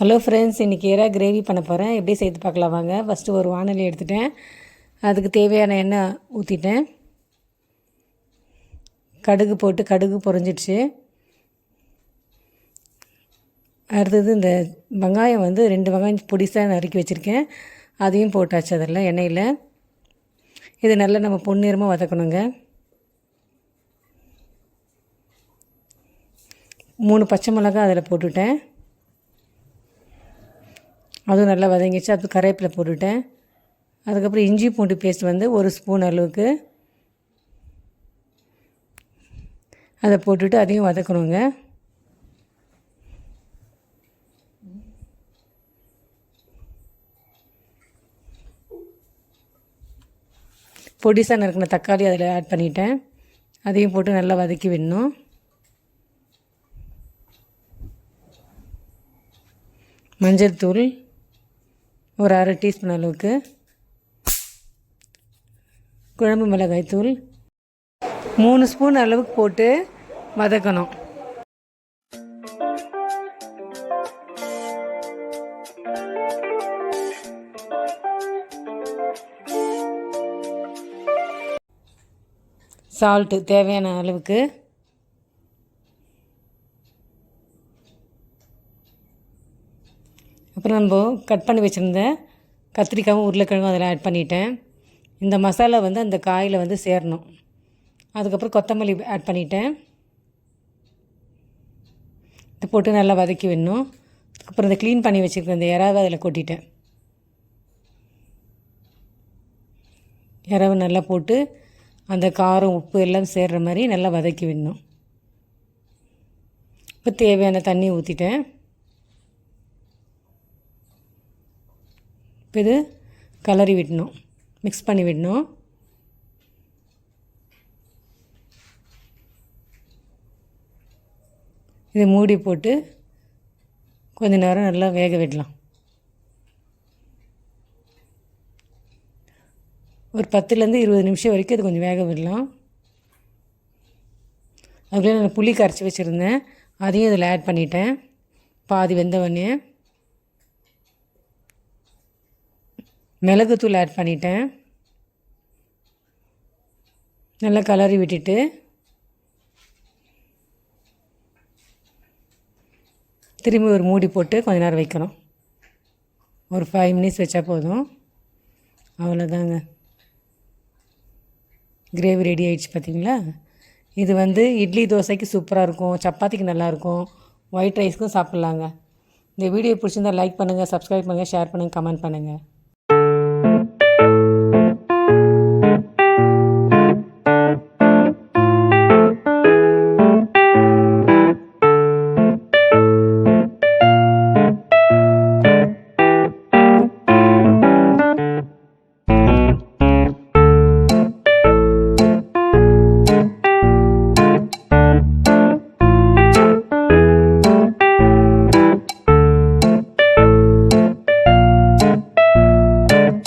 Hello friends, இன்றைக்கி எறா gravy பண்ண போகிறேன். எப்படி செய்து பார்க்கலாம் வாங்க. ஃபஸ்ட்டு ஒரு வானொலி எடுத்துட்டேன். அதுக்கு தேவையான எண்ணெய் ஊற்றிட்டேன். கடுகு போட்டு கடுகு பொரிஞ்சிடுச்சு. அடுத்தது இந்த வெங்காயம் 2 வெங்காயம் பொடிசாக நறுக்கி வச்சுருக்கேன். அதையும் போட்டாச்சு அதில் எண்ணெயில். இது நல்லா நம்ம பொன்னிறமாக வதக்கணுங்க. 3 பச்சை மிளகாய் அதில் போட்டுவிட்டேன். அதுவும் நல்லா வதங்கிச்சு. அது கருவேப்பிலை போட்டுவிட்டேன். அதுக்கப்புறம் இஞ்சி பூண்டு பேஸ்ட் 1 ஸ்பூன் அளவுக்கு அதை போட்டுவிட்டு அதையும் வதக்கணுங்க. பொடிசாக நறுக்கின தக்காளி அதில் ஆட் பண்ணிட்டேன். அதையும் போட்டு நல்லா வதக்கி விடணும். மஞ்சள் தூள் ஒரு அரை டீஸ்பூன் அளவுக்கு, குழம்பு மிளகாய் தூள் 3 ஸ்பூன் அளவுக்கு போட்டு வதக்கணும். சால்ட்டு தேவையான அளவுக்கு, அப்புறம் நம்ம கட் பண்ணி வச்சுருந்த கத்திரிக்காயும் உருளைக்கிழங்கும் அதில் ஆட் பண்ணிட்டேன். இந்த மசாலா அந்த காயில் சேரணும். அதுக்கப்புறம் கொத்தமல்லி ஆட் பண்ணிட்டேன். இதை போட்டு நல்லா வதக்கி விடணும். அதுக்கப்புறம் இந்த க்ளீன் பண்ணி வச்சுருக்க இந்த இறாவை அதில் கொட்டிட்டேன். இறாவை நல்லா போட்டு அந்த காரம் உப்பு எல்லாம் சேர்கிற மாதிரி நல்லா வதக்கி விடணும். இப்போ தேவையான தண்ணி ஊற்றிட்டேன். இப்போ இது கலரி விடணும், மிக்ஸ் பண்ணி விடணும். இதை மூடி போட்டு கொஞ்ச நேரம் நல்லா வேக விடலாம். ஒரு 10லேருந்து 20 நிமிஷம் வரைக்கும் அது கொஞ்சம் வேக விடலாம். அதுக்குள்ளே நான் புளி கரைச்சி வச்சுருந்தேன். அதையும் இதில் ஆட் பண்ணிட்டேன். பாதி வெந்தவொடனே மிளகுத்தூள் ஆட் பண்ணிட்டேன். நல்லா கலரி விட்டுட்டு திரும்பி ஒரு மூடி போட்டு கொஞ்ச நேரம் வைக்கணும். ஒரு 5 மினிட்ஸ் வச்சா போதும். அவ்வளோதாங்க, கிரேவி ரெடி ஆகிடுச்சு. பார்த்திங்களா? இது இட்லி தோசைக்கு சூப்பராக இருக்கும், சப்பாத்திக்கு நல்லாயிருக்கும், ஒயிட் ரைஸ்க்கும் சாப்பிட்லாங்க. இந்த வீடியோ பிடிச்சிருந்தால் லைக் பண்ணுங்கள், சப்ஸ்கிரைப் பண்ணுங்கள், ஷேர் பண்ணுங்கள், கமெண்ட் பண்ணுங்கள்.